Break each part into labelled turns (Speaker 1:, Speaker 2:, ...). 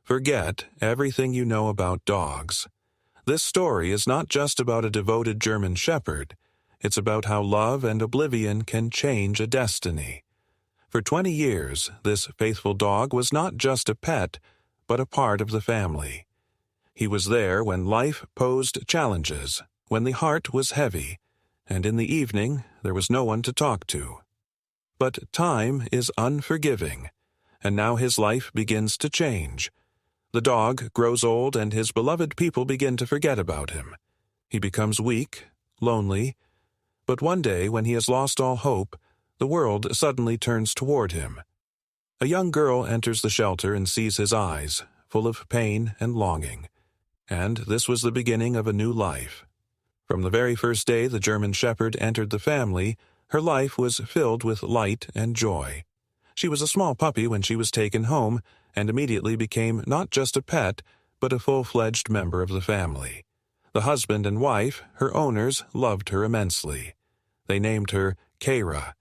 Speaker 1: Forget everything you know about dogs. This story is not just about a devoted German shepherd. It's about how love and oblivion can change a destiny. For 20 years, this faithful dog was not just a pet, but a part of the family. He was there when life posed challenges, when the heart was heavy, and in the evening there was no one to talk to. But time is unforgiving, and now his life begins to change. The dog grows old and his beloved people begin to forget about him. He becomes weak, lonely, but one day when he has lost all hope, the world suddenly turns toward him. A young girl enters the shelter and sees his eyes, full of pain and longing. And this was the beginning of a new life. From the very first day the German shepherd entered the family, her life was filled with light and joy. She was a small puppy when she was taken home, and immediately became not just a pet, but a full-fledged member of the family. The husband and wife, her owners, loved her immensely. They named her Kara,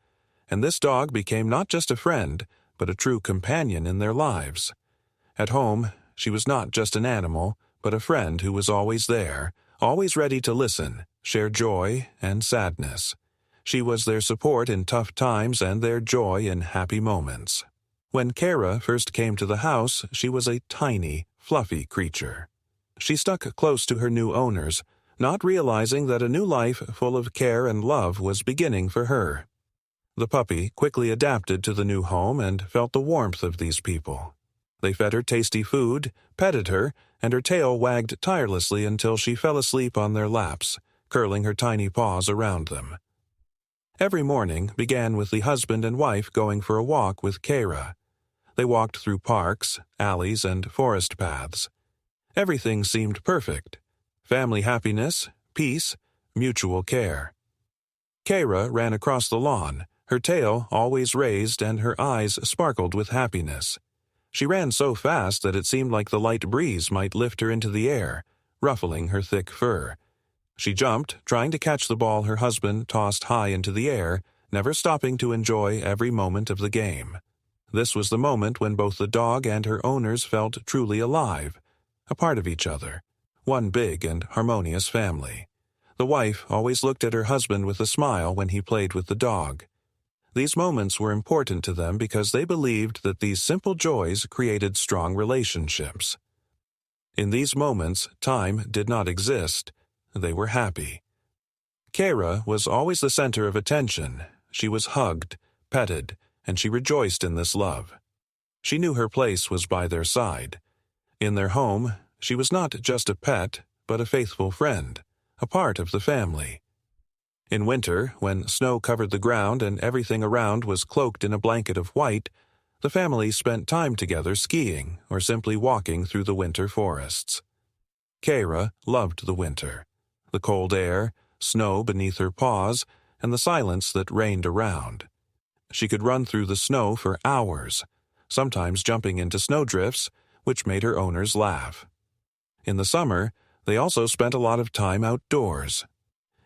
Speaker 1: and this dog became not just a friend, but a true companion in their lives. At home, she was not just an animal, but a friend who was always there, always ready to listen, share joy and sadness. She was their support in tough times and their joy in happy moments. When Kara first came to the house, she was a tiny, fluffy creature. She stuck close to her new owners, not realizing that a new life full of care and love was beginning for her. The puppy quickly adapted to the new home and felt the warmth of these people. They fed her tasty food, petted her, and her tail wagged tirelessly until she fell asleep on their laps, curling her tiny paws around them. Every morning began with the husband and wife going for a walk with Kara. They walked through parks, alleys, and forest paths. Everything seemed perfect. Family happiness, peace, mutual care. Kara ran across the lawn, her tail always raised and her eyes sparkled with happiness. She ran so fast that it seemed like the light breeze might lift her into the air, ruffling her thick fur. She jumped, trying to catch the ball her husband tossed high into the air, never stopping to enjoy every moment of the game. This was the moment when both the dog and her owners felt truly alive, a part of each other, one big and harmonious family. The wife always looked at her husband with a smile when he played with the dog. These moments were important to them because they believed that these simple joys created strong relationships. In these moments, time did not exist. They were happy. Kara was always the center of attention. She was hugged, petted, and she rejoiced in this love. She knew her place was by their side. In their home, she was not just a pet, but a faithful friend, a part of the family. In winter, when snow covered the ground and everything around was cloaked in a blanket of white, the family spent time together skiing or simply walking through the winter forests. Kara loved the winter, the cold air, snow beneath her paws, and the silence that reigned around. She could run through the snow for hours, sometimes jumping into snowdrifts, which made her owners laugh. In the summer, they also spent a lot of time outdoors.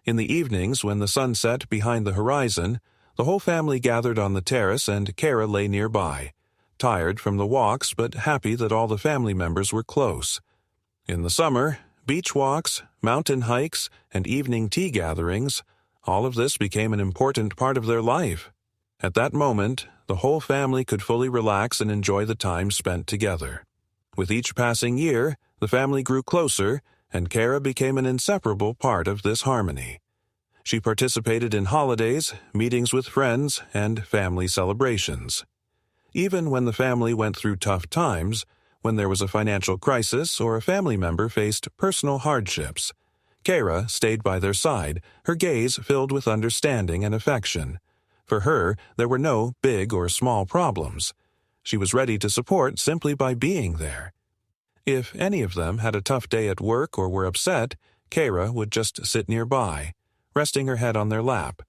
Speaker 1: In the evenings, when the sun set behind the horizon, the whole family gathered on the terrace and Kara lay nearby, tired from the walks but happy that all the family members were close. In the summer, beach walks, mountain hikes, and evening tea gatherings, all of this became an important part of their life. At that moment, the whole family could fully relax and enjoy the time spent together. With each passing year, the family grew closer, and Kara became an inseparable part of this harmony. She participated in holidays, meetings with friends, and family celebrations. Even when the family went through tough times, when there was a financial crisis or a family member faced personal hardships, Kara stayed by their side, her gaze filled with understanding and affection. For her, there were no big or small problems. She was ready to support simply by being there. If any of them had a tough day at work or were upset, Kara would just sit nearby, resting her head on their lap,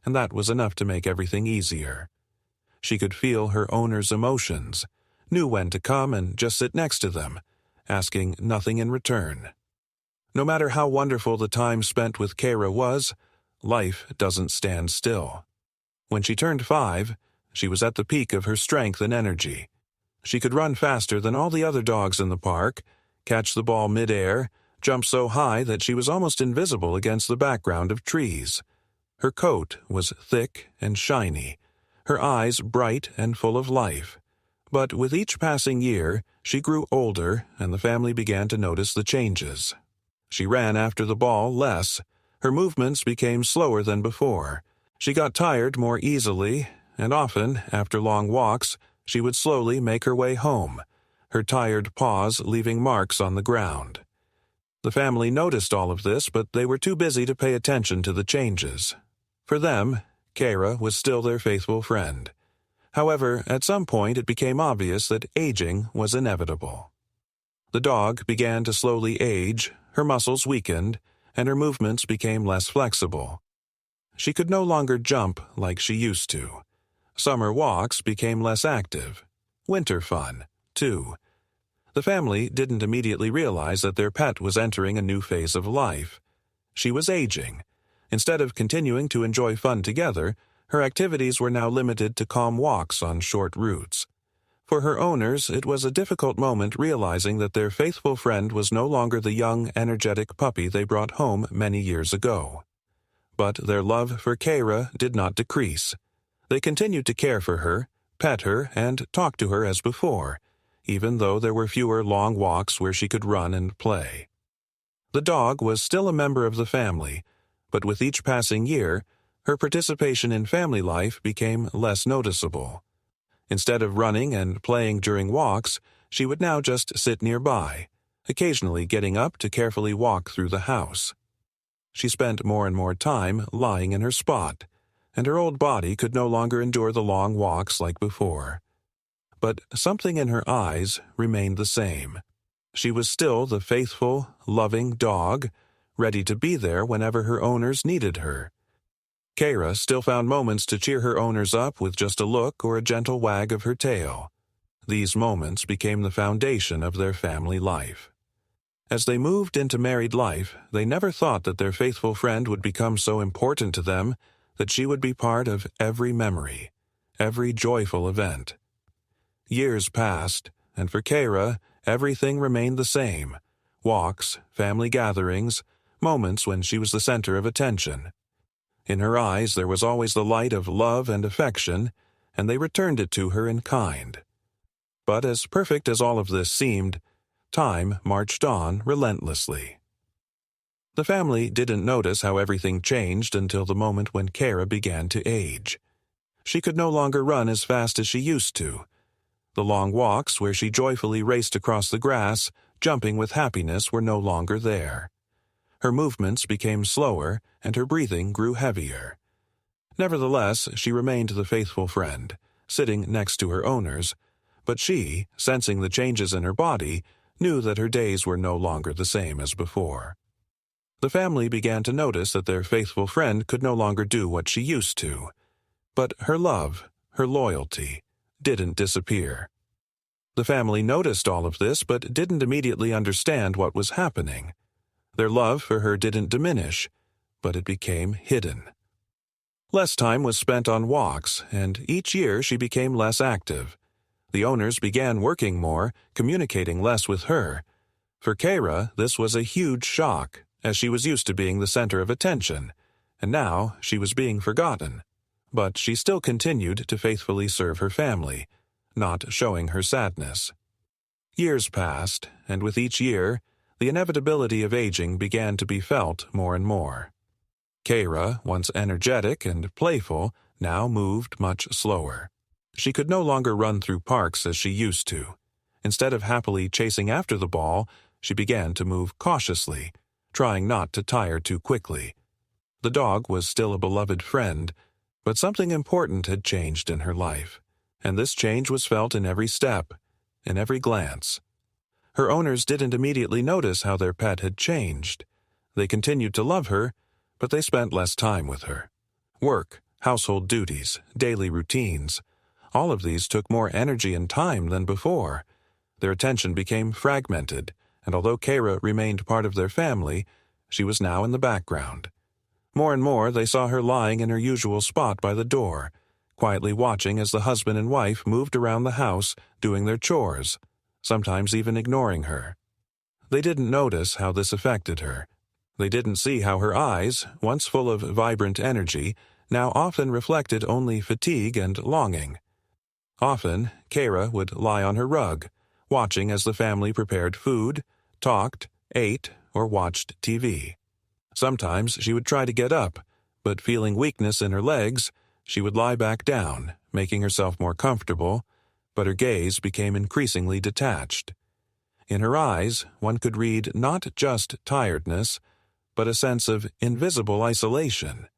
Speaker 1: and that was enough to make everything easier. She could feel her owner's emotions, knew when to come and just sit next to them, asking nothing in return. No matter how wonderful the time spent with Kara was, life doesn't stand still. When she turned 5, she was at the peak of her strength and energy. She could run faster than all the other dogs in the park, catch the ball mid-air, jump so high that she was almost invisible against the background of trees. Her coat was thick and shiny, her eyes bright and full of life. But with each passing year, she grew older and the family began to notice the changes. She ran after the ball less. Her movements became slower than before. She got tired more easily, and often, after long walks, she would slowly make her way home, her tired paws leaving marks on the ground. The family noticed all of this, but they were too busy to pay attention to the changes. For them, Kara was still their faithful friend. However, at some point it became obvious that aging was inevitable. The dog began to slowly age, her muscles weakened, and her movements became less flexible. She could no longer jump like she used to. Summer walks became less active. Winter fun, too. The family didn't immediately realize that their pet was entering a new phase of life. She was aging. Instead of continuing to enjoy fun together, her activities were now limited to calm walks on short routes. For her owners, it was a difficult moment realizing that their faithful friend was no longer the young, energetic puppy they brought home many years ago. But their love for Kara did not decrease. They continued to care for her, pet her, and talk to her as before, even though there were fewer long walks where she could run and play. The dog was still a member of the family, but with each passing year, her participation in family life became less noticeable. Instead of running and playing during walks, she would now just sit nearby, occasionally getting up to carefully walk through the house. She spent more and more time lying in her spot, and her old body could no longer endure the long walks like before. But something in her eyes remained the same. She was still the faithful, loving dog, ready to be there whenever her owners needed her. Kara still found moments to cheer her owners up with just a look or a gentle wag of her tail. These moments became the foundation of their family life. As they moved into married life, they never thought that their faithful friend would become so important to them that she would be part of every memory, every joyful event. Years passed, and for Kara, everything remained the same. Walks, family gatherings, moments when she was the center of attention. In her eyes there was always the light of love and affection, and they returned it to her in kind. But as perfect as all of this seemed, time marched on relentlessly. The family didn't notice how everything changed until the moment when Kara began to age. She could no longer run as fast as she used to. The long walks where she joyfully raced across the grass, jumping with happiness, were no longer there. Her movements became slower, and her breathing grew heavier. Nevertheless, she remained the faithful friend, sitting next to her owners, but she, sensing the changes in her body, knew that her days were no longer the same as before. The family began to notice that their faithful friend could no longer do what she used to. But her love, her loyalty, didn't disappear. The family noticed all of this but didn't immediately understand what was happening. Their love for her didn't diminish, but it became hidden. Less time was spent on walks, and each year she became less active. The owners began working more, communicating less with her. For Kara, this was a huge shock, as she was used to being the center of attention, and now she was being forgotten. But she still continued to faithfully serve her family, not showing her sadness. Years passed, and with each year, the inevitability of aging began to be felt more and more. Kara, once energetic and playful, now moved much slower. She could no longer run through parks as she used to. Instead of happily chasing after the ball, she began to move cautiously, trying not to tire too quickly. The dog was still a beloved friend, but something important had changed in her life, and this change was felt in every step, in every glance. Her owners didn't immediately notice how their pet had changed. They continued to love her, but they spent less time with her. Work, household duties, daily routines, all of these took more energy and time than before. Their attention became fragmented, and although Kara remained part of their family, she was now in the background. More and more they saw her lying in her usual spot by the door, quietly watching as the husband and wife moved around the house doing their chores, sometimes even ignoring her. They didn't notice how this affected her. They didn't see how her eyes, once full of vibrant energy, now often reflected only fatigue and longing. Often, Kara would lie on her rug, watching as the family prepared food, talked, ate, or watched TV. Sometimes she would try to get up, but feeling weakness in her legs, she would lie back down, making herself more comfortable, but her gaze became increasingly detached. In her eyes, one could read not just tiredness, but a sense of invisible isolation.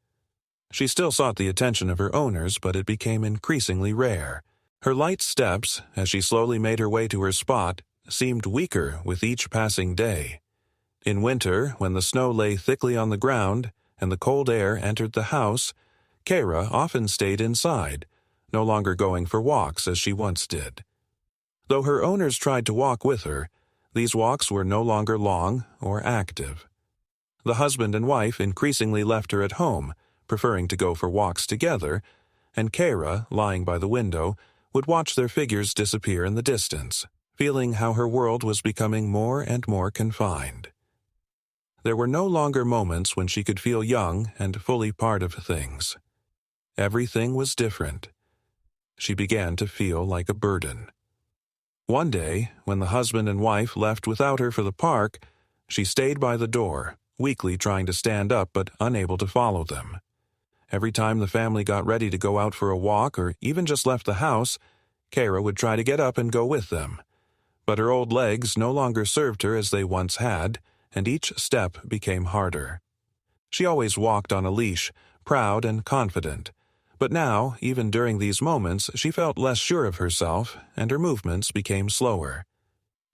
Speaker 1: She still sought the attention of her owners, but it became increasingly rare. Her light steps, as she slowly made her way to her spot, seemed weaker with each passing day. In winter, when the snow lay thickly on the ground and the cold air entered the house, Kara often stayed inside, no longer going for walks as she once did. Though her owners tried to walk with her, these walks were no longer long or active. The husband and wife increasingly left her at home, preferring to go for walks together, and Kara, lying by the window, would watch their figures disappear in the distance, feeling how her world was becoming more and more confined. There were no longer moments when she could feel young and fully part of things. Everything was different. She began to feel like a burden. One day, when the husband and wife left without her for the park, she stayed by the door, weakly trying to stand up but unable to follow them. Every time the family got ready to go out for a walk or even just left the house, Kara would try to get up and go with them. But her old legs no longer served her as they once had, and each step became harder. She always walked on a leash, proud and confident, but now, even during these moments, she felt less sure of herself, and her movements became slower.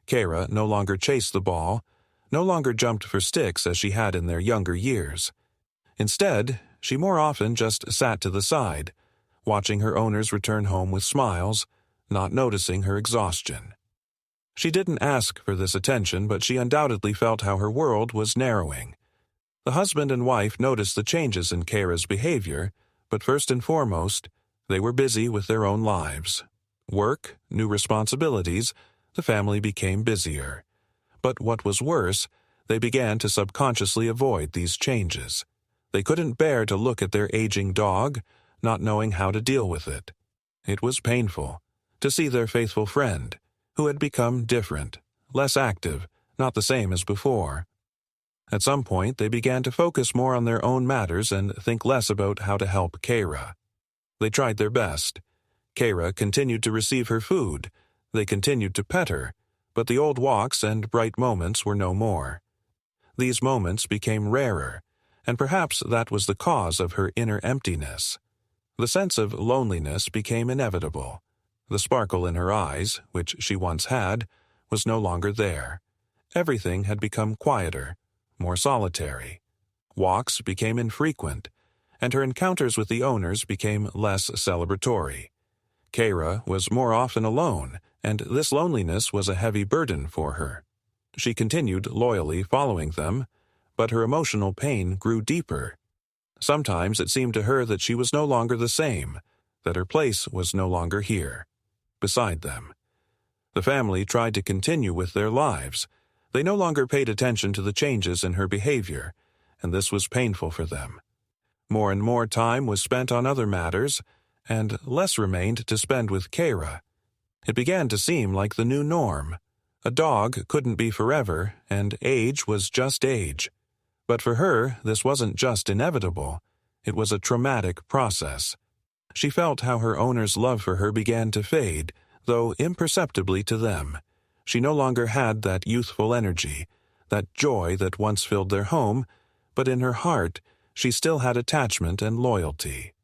Speaker 1: Kara no longer chased the ball, no longer jumped for sticks as she had in their younger years. Instead, she more often just sat to the side, watching her owners return home with smiles, not noticing her exhaustion. She didn't ask for this attention, but she undoubtedly felt how her world was narrowing. The husband and wife noticed the changes in Kara's behavior, but first and foremost, they were busy with their own lives. Work, new responsibilities, the family became busier. But what was worse, they began to subconsciously avoid these changes. They couldn't bear to look at their aging dog, not knowing how to deal with it. It was painful to see their faithful friend, who had become different, less active, not the same as before. At some point, they began to focus more on their own matters and think less about how to help Kara. They tried their best. Kara continued to receive her food. They continued to pet her, but the old walks and bright moments were no more. These moments became rarer, and perhaps that was the cause of her inner emptiness. The sense of loneliness became inevitable. The sparkle in her eyes, which she once had, was no longer there. Everything had become quieter, more solitary. Walks became infrequent, and her encounters with the owners became less celebratory. Kara was more often alone, and this loneliness was a heavy burden for her. She continued loyally following them, but her emotional pain grew deeper. Sometimes it seemed to her that she was no longer the same, that her place was no longer here, beside them. The family tried to continue with their lives. They no longer paid attention to the changes in her behavior, and this was painful for them. More and more time was spent on other matters, and less remained to spend with Kara. It began to seem like the new norm. A dog couldn't be forever, and age was just age. But for her, this wasn't just inevitable. It was a traumatic process. She felt how her owner's love for her began to fade, though imperceptibly to them. She no longer had that youthful energy, that joy that once filled their home, but in her heart, she still had attachment and loyalty.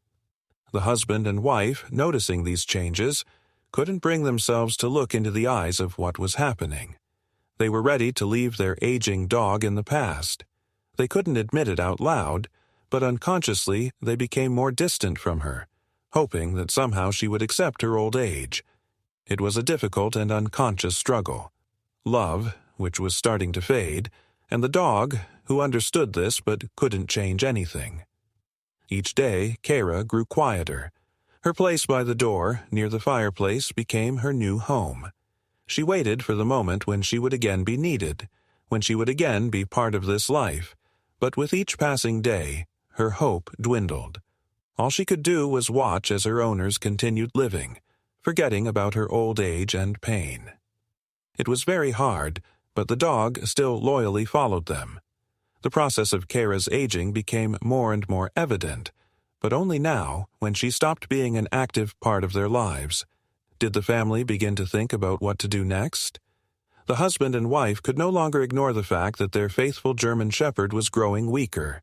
Speaker 1: The husband and wife, noticing these changes, couldn't bring themselves to look into the eyes of what was happening. They were ready to leave their aging dog in the past. They couldn't admit it out loud, but unconsciously they became more distant from her, hoping that somehow she would accept her old age. It was a difficult and unconscious struggle. Love, which was starting to fade, and the dog, who understood this but couldn't change anything. Each day, Kara grew quieter. Her place by the door, near the fireplace, became her new home. She waited for the moment when she would again be needed, when she would again be part of this life, but with each passing day, her hope dwindled. All she could do was watch as her owners continued living, forgetting about her old age and pain. It was very hard, but the dog still loyally followed them. The process of Kara's aging became more and more evident, but only now, when she stopped being an active part of their lives, did the family begin to think about what to do next. The husband and wife could no longer ignore the fact that their faithful German Shepherd was growing weaker.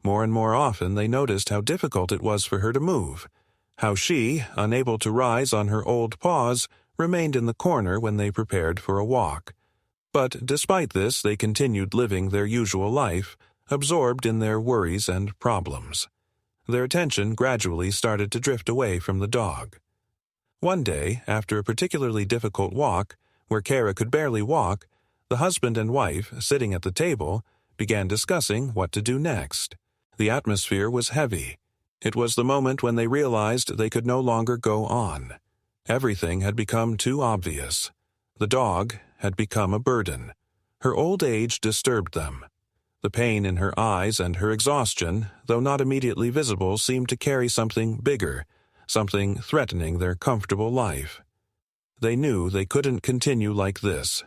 Speaker 1: More and more often they noticed how difficult it was for her to move, how she, unable to rise on her old paws, remained in the corner when they prepared for a walk. But despite this, they continued living their usual life, absorbed in their worries and problems. Their attention gradually started to drift away from the dog. One day, after a particularly difficult walk, where Kara could barely walk, the husband and wife, sitting at the table, began discussing what to do next. The atmosphere was heavy. It was the moment when they realized they could no longer go on. Everything had become too obvious. The dog had become a burden. Her old age disturbed them. The pain in her eyes and her exhaustion, though not immediately visible, seemed to carry something bigger, something threatening their comfortable life. They knew they couldn't continue like this.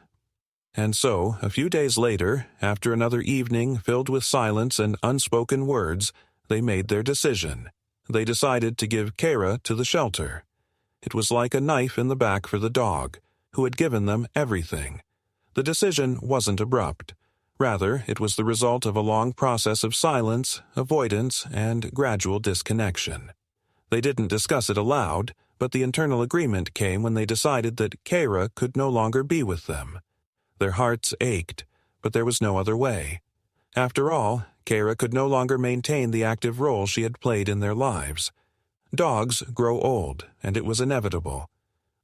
Speaker 1: And so, a few days later, after another evening filled with silence and unspoken words, they made their decision. They decided to give Kara to the shelter. It was like a knife in the back for the dog, who had given them everything. The decision wasn't abrupt. Rather, it was the result of a long process of silence, avoidance, and gradual disconnection. They didn't discuss it aloud, but the internal agreement came when they decided that Kara could no longer be with them. Their hearts ached, but there was no other way. After all, Kara could no longer maintain the active role she had played in their lives. Dogs grow old, and it was inevitable.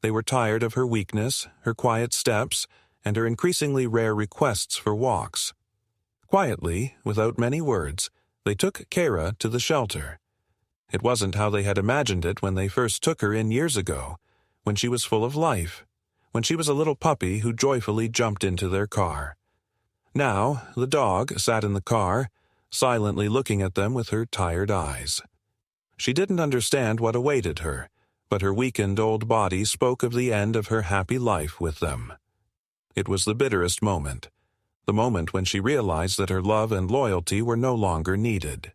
Speaker 1: They were tired of her weakness, her quiet steps, and her increasingly rare requests for walks. Quietly, without many words, they took Kara to the shelter. It wasn't how they had imagined it when they first took her in years ago, when she was full of life, when she was a little puppy who joyfully jumped into their car. Now, the dog sat in the car, silently looking at them with her tired eyes. She didn't understand what awaited her, but her weakened old body spoke of the end of her happy life with them. It was the bitterest moment, the moment when she realized that her love and loyalty were no longer needed.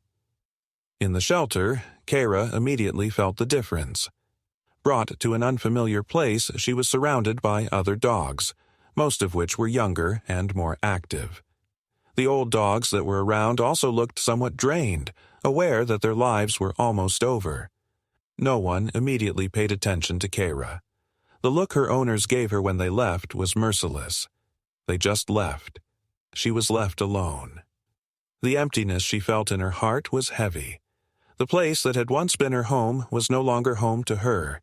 Speaker 1: In the shelter, Kara immediately felt the difference. Brought to an unfamiliar place, she was surrounded by other dogs, most of which were younger and more active. The old dogs that were around also looked somewhat drained, aware that their lives were almost over. No one immediately paid attention to Kara. The look her owners gave her when they left was merciless. They just left. She was left alone. The emptiness she felt in her heart was heavy. The place that had once been her home was no longer home to her.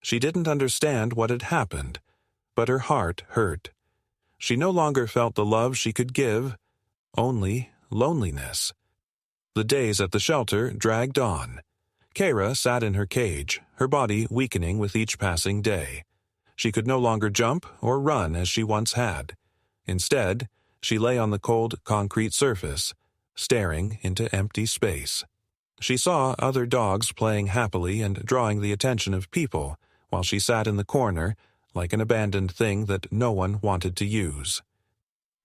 Speaker 1: She didn't understand what had happened, but her heart hurt. She no longer felt the love she could give, only loneliness. The days at the shelter dragged on. Kara sat in her cage, her body weakening with each passing day. She could no longer jump or run as she once had. Instead, she lay on the cold concrete surface, staring into empty space. She saw other dogs playing happily and drawing the attention of people, while she sat in the corner, like an abandoned thing that no one wanted to use.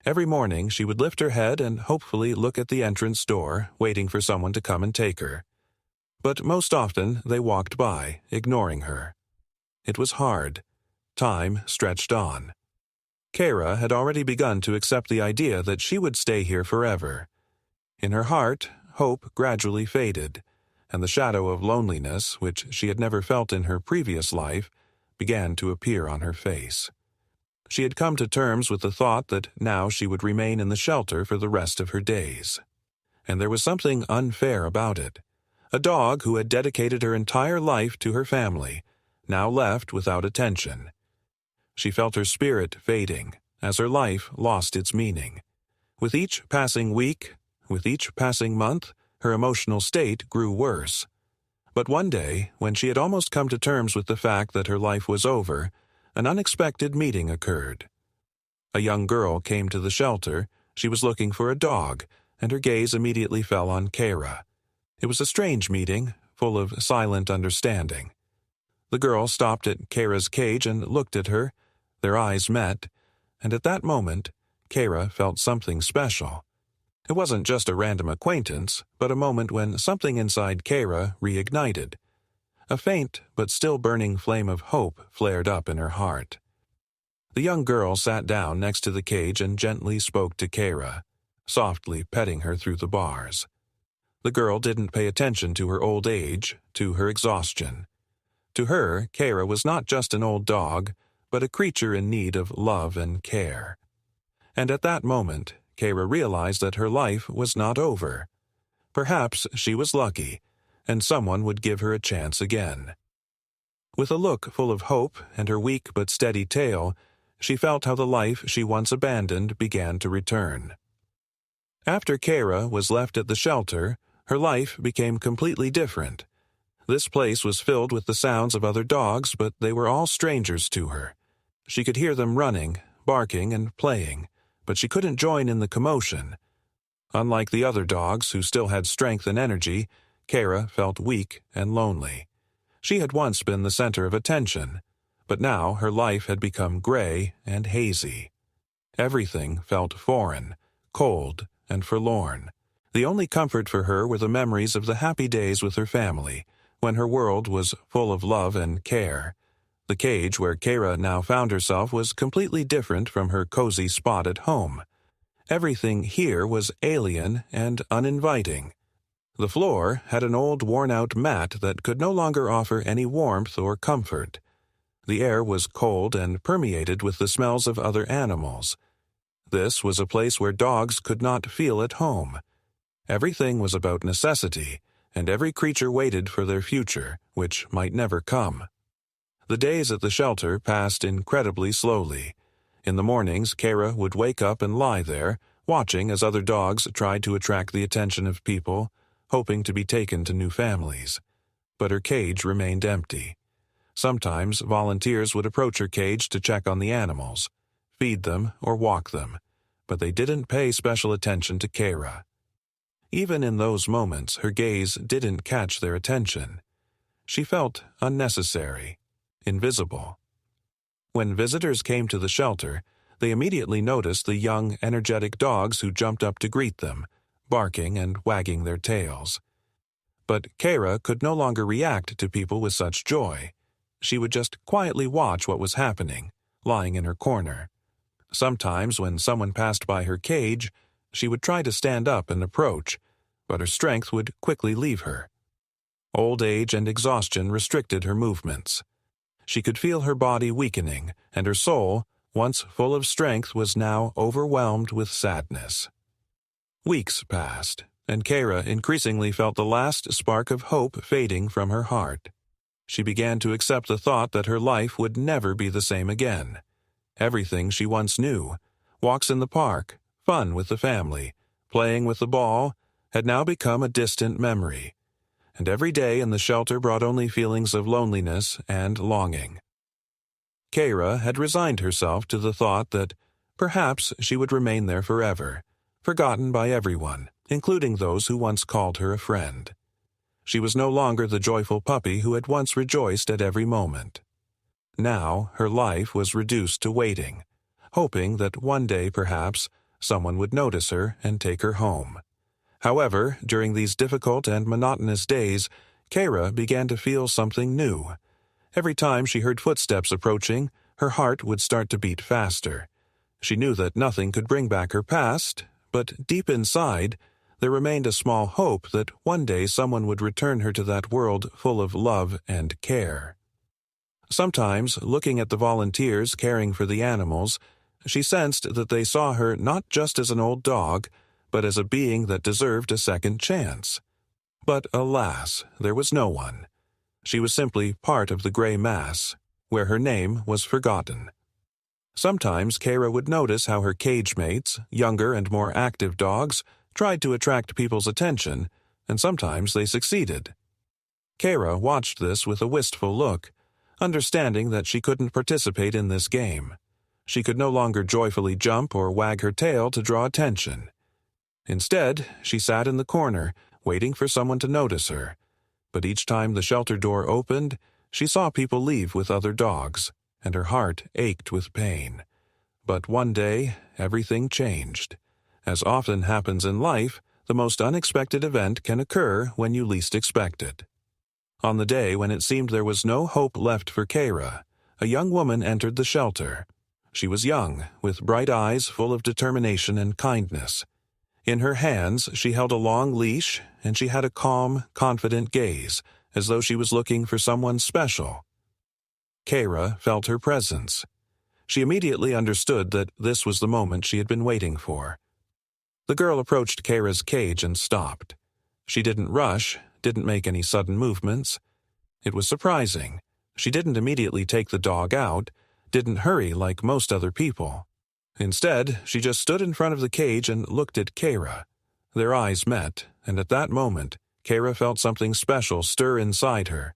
Speaker 1: Every morning she would lift her head and hopefully look at the entrance door, waiting for someone to come and take her. But most often they walked by, ignoring her. It was hard. Time stretched on. Kara had already begun to accept the idea that she would stay here forever. In her heart, hope gradually faded, and the shadow of loneliness, which she had never felt in her previous life, began to appear on her face. She had come to terms with the thought that now she would remain in the shelter for the rest of her days. And there was something unfair about it. A dog who had dedicated her entire life to her family, now left without attention. She felt her spirit fading, as her life lost its meaning. With each passing week, with each passing month, her emotional state grew worse. But one day, when she had almost come to terms with the fact that her life was over, an unexpected meeting occurred. A young girl came to the shelter. She was looking for a dog, and her gaze immediately fell on Kara. It was a strange meeting, full of silent understanding. The girl stopped at Kara's cage and looked at her. Their eyes met, and at that moment, Kara felt something special. It wasn't just a random acquaintance, but a moment when something inside Kara reignited. A faint but still burning flame of hope flared up in her heart. The young girl sat down next to the cage and gently spoke to Kara, softly petting her through the bars. The girl didn't pay attention to her old age, to her exhaustion. To her, Kara was not just an old dog, but a creature in need of love and care. And at that moment, Kara realized that her life was not over. Perhaps she was lucky, and someone would give her a chance again. With a look full of hope and her weak but steady tail, she felt how the life she once abandoned began to return. After Kara was left at the shelter, her life became completely different. This place was filled with the sounds of other dogs, but they were all strangers to her. She could hear them running, barking, and playing, but she couldn't join in the commotion. Unlike the other dogs who still had strength and energy, Kara felt weak and lonely. She had once been the center of attention, but now her life had become gray and hazy. Everything felt foreign, cold, and forlorn. The only comfort for her were the memories of the happy days with her family, when her world was full of love and care. The cage where Kara now found herself was completely different from her cozy spot at home. Everything here was alien and uninviting. The floor had an old worn-out mat that could no longer offer any warmth or comfort. The air was cold and permeated with the smells of other animals. This was a place where dogs could not feel at home. Everything was about necessity, and every creature waited for their future, which might never come. The days at the shelter passed incredibly slowly. In the mornings, Kara would wake up and lie there, watching as other dogs tried to attract the attention of people, hoping to be taken to new families. But her cage remained empty. Sometimes volunteers would approach her cage to check on the animals, feed them, or walk them, but they didn't pay special attention to Kara. Even in those moments, her gaze didn't catch their attention. She felt unnecessary, invisible. When visitors came to the shelter, they immediately noticed the young, energetic dogs who jumped up to greet them, barking and wagging their tails. But Kara could no longer react to people with such joy. She would just quietly watch what was happening, lying in her corner. Sometimes, when someone passed by her cage, she would try to stand up and approach, but her strength would quickly leave her. Old age and exhaustion restricted her movements. She could feel her body weakening, and her soul, once full of strength, was now overwhelmed with sadness. Weeks passed, and Kara increasingly felt the last spark of hope fading from her heart. She began to accept the thought that her life would never be the same again. Everything she once knew, walks in the park, fun with the family, playing with the ball, had now become a distant memory. And every day in the shelter brought only feelings of loneliness and longing. Kara had resigned herself to the thought that perhaps she would remain there forever, forgotten by everyone, including those who once called her a friend. She was no longer the joyful puppy who had once rejoiced at every moment. Now her life was reduced to waiting, hoping that one day perhaps someone would notice her and take her home. However, during these difficult and monotonous days, Kara began to feel something new. Every time she heard footsteps approaching, her heart would start to beat faster. She knew that nothing could bring back her past, but deep inside, there remained a small hope that one day someone would return her to that world full of love and care. Sometimes, looking at the volunteers caring for the animals, she sensed that they saw her not just as an old dog, but as a being that deserved a second chance. But alas, there was no one. She was simply part of the gray mass, where her name was forgotten. Sometimes Kara would notice how her cage mates, younger and more active dogs, tried to attract people's attention, and sometimes they succeeded. Kara watched this with a wistful look, understanding that she couldn't participate in this game. She could no longer joyfully jump or wag her tail to draw attention. Instead, she sat in the corner, waiting for someone to notice her. But each time the shelter door opened, she saw people leave with other dogs, and her heart ached with pain. But one day, everything changed. As often happens in life, the most unexpected event can occur when you least expect it. On the day when it seemed there was no hope left for Kara, a young woman entered the shelter. She was young, with bright eyes full of determination and kindness. In her hands she held a long leash, and she had a calm, confident gaze, as though she was looking for someone special. Kara felt her presence. She immediately understood that this was the moment she had been waiting for. The girl approached Kara's cage and stopped. She didn't rush, didn't make any sudden movements. It was surprising. She didn't immediately take the dog out, didn't hurry like most other people. Instead, she just stood in front of the cage and looked at Kara. Their eyes met, and at that moment, Kara felt something special stir inside her.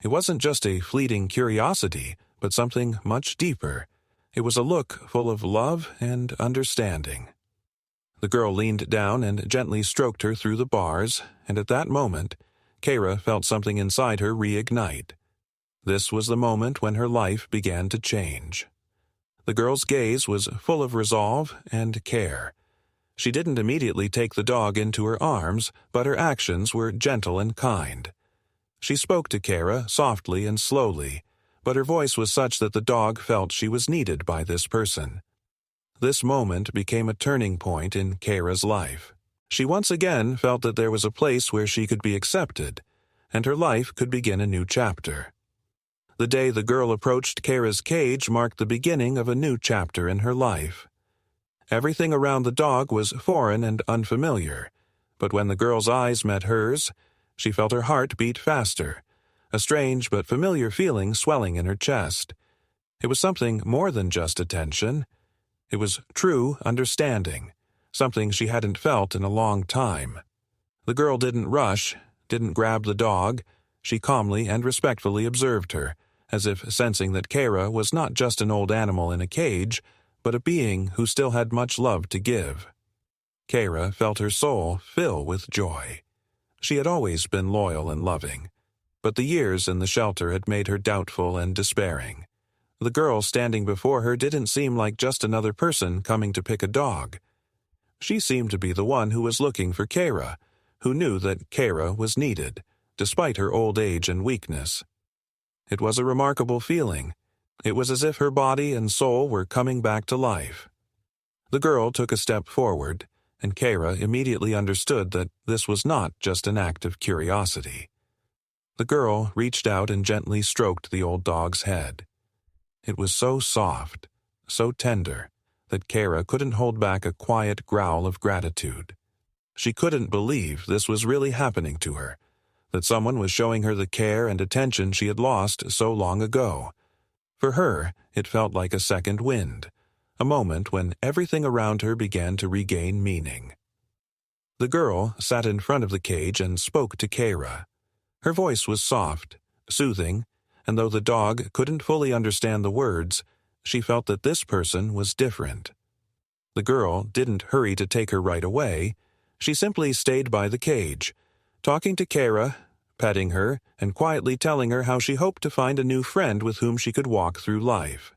Speaker 1: It wasn't just a fleeting curiosity, but something much deeper. It was a look full of love and understanding. The girl leaned down and gently stroked her through the bars, and at that moment, Kara felt something inside her reignite. This was the moment when her life began to change. The girl's gaze was full of resolve and care. She didn't immediately take the dog into her arms, but her actions were gentle and kind. She spoke to Kara softly and slowly, but her voice was such that the dog felt she was needed by this person. This moment became a turning point in Kara's life. She once again felt that there was a place where she could be accepted, and her life could begin a new chapter. The day the girl approached Kara's cage marked the beginning of a new chapter in her life. Everything around the dog was foreign and unfamiliar, but when the girl's eyes met hers, she felt her heart beat faster, a strange but familiar feeling swelling in her chest. It was something more than just attention. It was true understanding, something she hadn't felt in a long time. The girl didn't rush, didn't grab the dog. She calmly and respectfully observed her, as if sensing that Kara was not just an old animal in a cage, but a being who still had much love to give. Kara felt her soul fill with joy. She had always been loyal and loving, but the years in the shelter had made her doubtful and despairing. The girl standing before her didn't seem like just another person coming to pick a dog. She seemed to be the one who was looking for Kara, who knew that Kara was needed, despite her old age and weakness. It was a remarkable feeling. It was as if her body and soul were coming back to life. The girl took a step forward, and Kara immediately understood that this was not just an act of curiosity. The girl reached out and gently stroked the old dog's head. It was so soft, so tender, that Kara couldn't hold back a quiet growl of gratitude. She couldn't believe this was really happening to her, that someone was showing her the care and attention she had lost so long ago. For her, it felt like a second wind, a moment when everything around her began to regain meaning. The girl sat in front of the cage and spoke to Kara. Her voice was soft, soothing, and though the dog couldn't fully understand the words, she felt that this person was different. The girl didn't hurry to take her right away. She simply stayed by the cage, talking to Kara, petting her, and quietly telling her how she hoped to find a new friend with whom she could walk through life.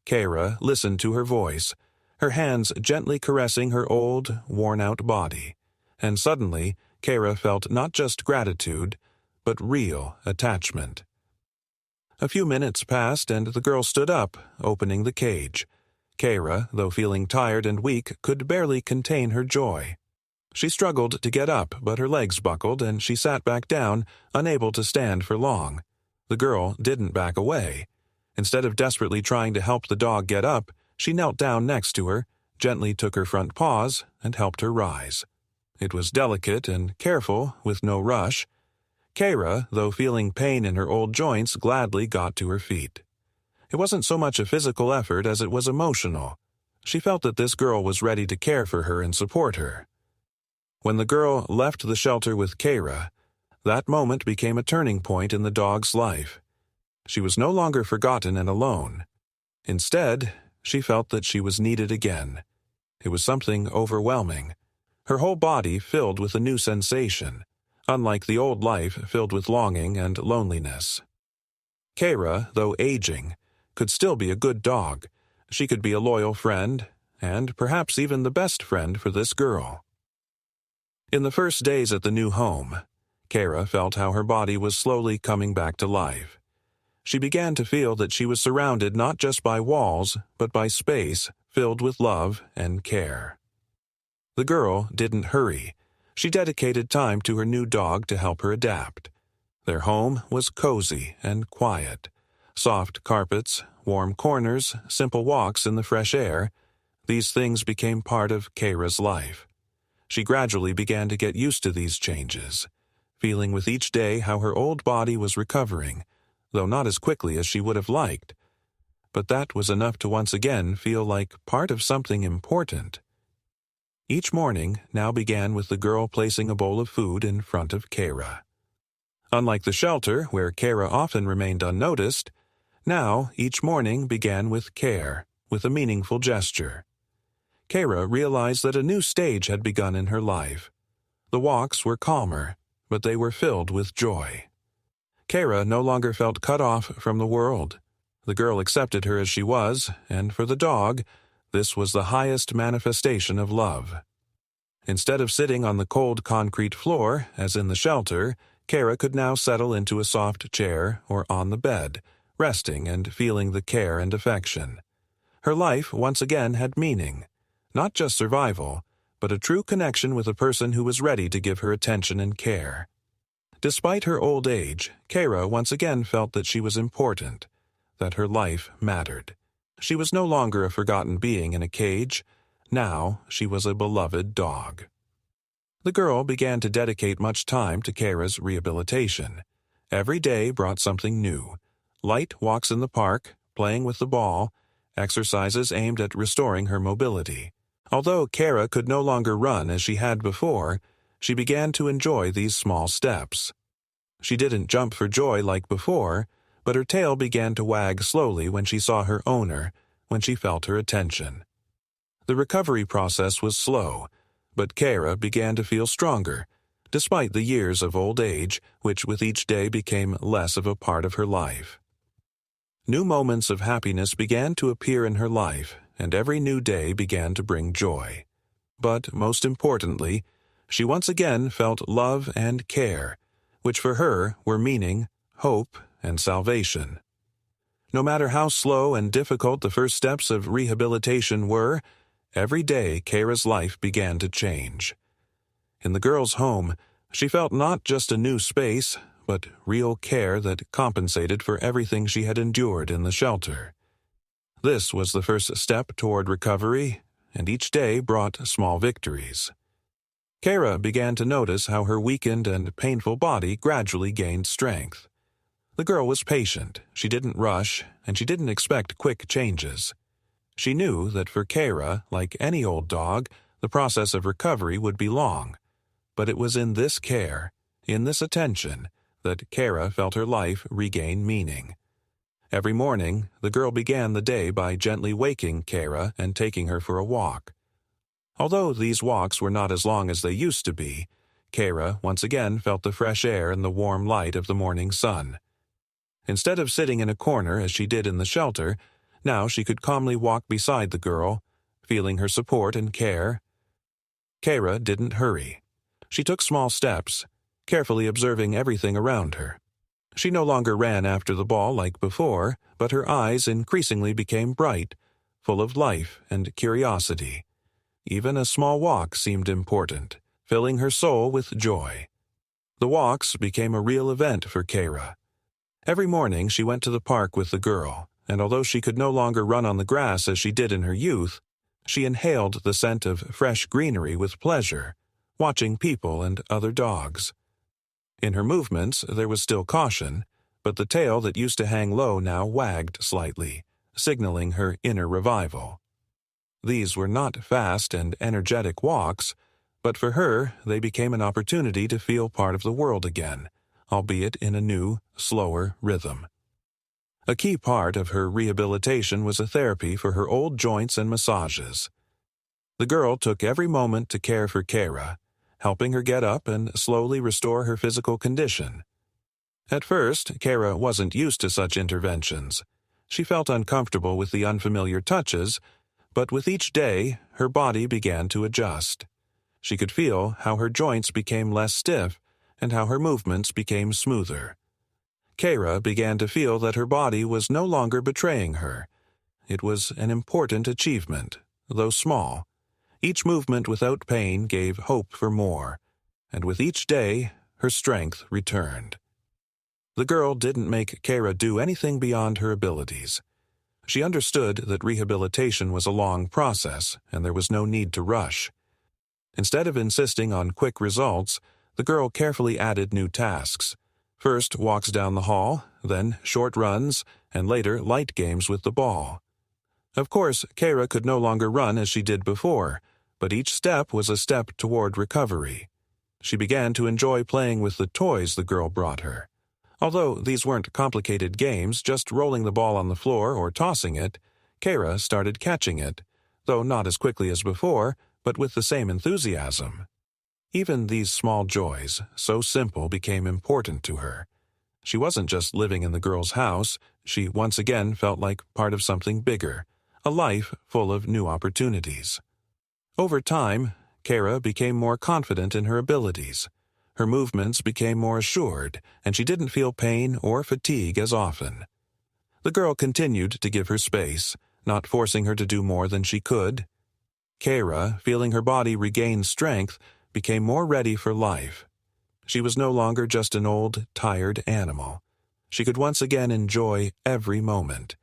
Speaker 1: Kara listened to her voice, her hands gently caressing her old, worn-out body, and suddenly Kara felt not just gratitude, but real attachment. A few minutes passed and the girl stood up, opening the cage. Kara, though feeling tired and weak, could barely contain her joy. She struggled to get up, but her legs buckled and she sat back down, unable to stand for long. The girl didn't back away. Instead of desperately trying to help the dog get up, she knelt down next to her, gently took her front paws, and helped her rise. It was delicate and careful, with no rush. Kara, though feeling pain in her old joints, gladly got to her feet. It wasn't so much a physical effort as it was emotional. She felt that this girl was ready to care for her and support her. When the girl left the shelter with Kara, That moment became a turning point in the dog's life. She was no longer forgotten and alone. Instead, she felt that she was needed again. It was something overwhelming. Her whole body filled with a new sensation, unlike the old life filled with longing and loneliness. Kara, though aging, could still be a good dog. She could be a loyal friend, and perhaps even the best friend for this girl. In the first days at the new home, Kara felt how her body was slowly coming back to life. She began to feel that she was surrounded not just by walls, but by space filled with love and care. The girl didn't hurry. She dedicated time to her new dog to help her adapt. Their home was cozy and quiet. Soft carpets, warm corners, simple walks in the fresh air. These things became part of Kara's life. She gradually began to get used to these changes, feeling with each day how her old body was recovering, though not as quickly as she would have liked. But that was enough to once again feel like part of something important. Each morning now began with the girl placing a bowl of food in front of Kara. Unlike the shelter, where Kara often remained unnoticed, now each morning began with care, with a meaningful gesture. Kara realized that a new stage had begun in her life. The walks were calmer, but they were filled with joy. Kara no longer felt cut off from the world. The girl accepted her as she was, and for the dog, this was the highest manifestation of love. Instead of sitting on the cold concrete floor, as in the shelter, Kara could now settle into a soft chair or on the bed, resting and feeling the care and affection. Her life once again had meaning, not just survival, but a true connection with a person who was ready to give her attention and care. Despite her old age, Kara once again felt that she was important, that her life mattered. She was no longer a forgotten being in a cage. Now she was a beloved dog. The girl began to dedicate much time to Kara's rehabilitation. Every day brought something new. Light walks in the park, playing with the ball, exercises aimed at restoring her mobility. Although Kara could no longer run as she had before, she began to enjoy these small steps. She didn't jump for joy like before, but her tail began to wag slowly when she saw her owner, when she felt her attention. The recovery process was slow, but Kara began to feel stronger, despite the years of old age, which with each day became less of a part of her life. New moments of happiness began to appear in her life, and every new day began to bring joy. But most importantly, she once again felt love and care, which for her were meaning, hope, and salvation. No matter how slow and difficult the first steps of rehabilitation were, every day Kara's life began to change. In the girl's home, she felt not just a new space, but real care that compensated for everything she had endured in the shelter. This was the first step toward recovery, and each day brought small victories. Kara began to notice how her weakened and painful body gradually gained strength. The girl was patient, she didn't rush, and she didn't expect quick changes. She knew that for Kara, like any old dog, the process of recovery would be long. But it was in this care, in this attention, that Kara felt her life regain meaning. Every morning, the girl began the day by gently waking Kara and taking her for a walk. Although these walks were not as long as they used to be, Kara once again felt the fresh air and the warm light of the morning sun. Instead of sitting in a corner as she did in the shelter, now she could calmly walk beside the girl, feeling her support and care. Kara didn't hurry. She took small steps, carefully observing everything around her. She no longer ran after the ball like before, but her eyes increasingly became bright, full of life and curiosity. Even a small walk seemed important, filling her soul with joy. The walks became a real event for Kara. Every morning she went to the park with the girl, and although she could no longer run on the grass as she did in her youth, she inhaled the scent of fresh greenery with pleasure, watching people and other dogs. In her movements there was still caution, but the tail that used to hang low now wagged slightly, signaling her inner revival. These were not fast and energetic walks, but for her they became an opportunity to feel part of the world again, albeit in a new, slower rhythm. A key part of her rehabilitation was a therapy for her old joints and massages. The girl took every moment to care for Kara, helping her get up and slowly restore her physical condition. At first, Kara wasn't used to such interventions. She felt uncomfortable with the unfamiliar touches, but with each day, her body began to adjust. She could feel how her joints became less stiff and how her movements became smoother. Kara began to feel that her body was no longer betraying her. It was an important achievement, though small. Each movement without pain gave hope for more, and with each day, her strength returned. The girl didn't make Kara do anything beyond her abilities. She understood that rehabilitation was a long process, and there was no need to rush. Instead of insisting on quick results, the girl carefully added new tasks. First walks down the hall, then short runs, and later light games with the ball. Of course, Kara could no longer run as she did before, but each step was a step toward recovery. She began to enjoy playing with the toys the girl brought her. Although these weren't complicated games, just rolling the ball on the floor or tossing it, Kara started catching it, though not as quickly as before, but with the same enthusiasm. Even these small joys, so simple, became important to her. She wasn't just living in the girl's house, she once again felt like part of something bigger, a life full of new opportunities. Over time, Kara became more confident in her abilities. Her movements became more assured, and she didn't feel pain or fatigue as often. The girl continued to give her space, not forcing her to do more than she could. Kara, feeling her body regain strength, became more ready for life. She was no longer just an old, tired animal. She could once again enjoy every moment.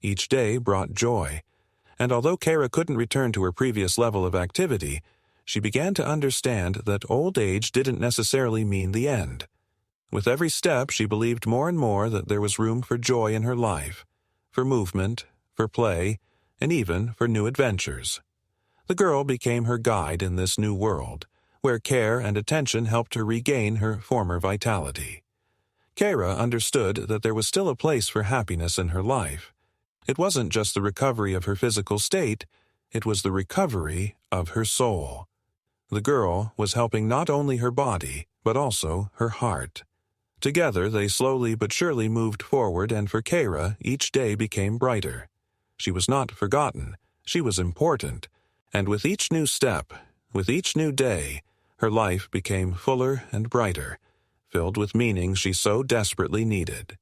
Speaker 1: Each day brought joy, and although Kara couldn't return to her previous level of activity, she began to understand that old age didn't necessarily mean the end. With every step, she believed more and more that there was room for joy in her life, for movement, for play, and even for new adventures. The girl became her guide in this new world, where care and attention helped her regain her former vitality. Kara understood that there was still a place for happiness in her life. It wasn't just the recovery of her physical state, it was the recovery of her soul. The girl was helping not only her body, but also her heart. Together, they slowly but surely moved forward, and for Kara, each day became brighter. She was not forgotten, she was important, and with each new step, with each new day, her life became fuller and brighter, filled with meaning she so desperately needed.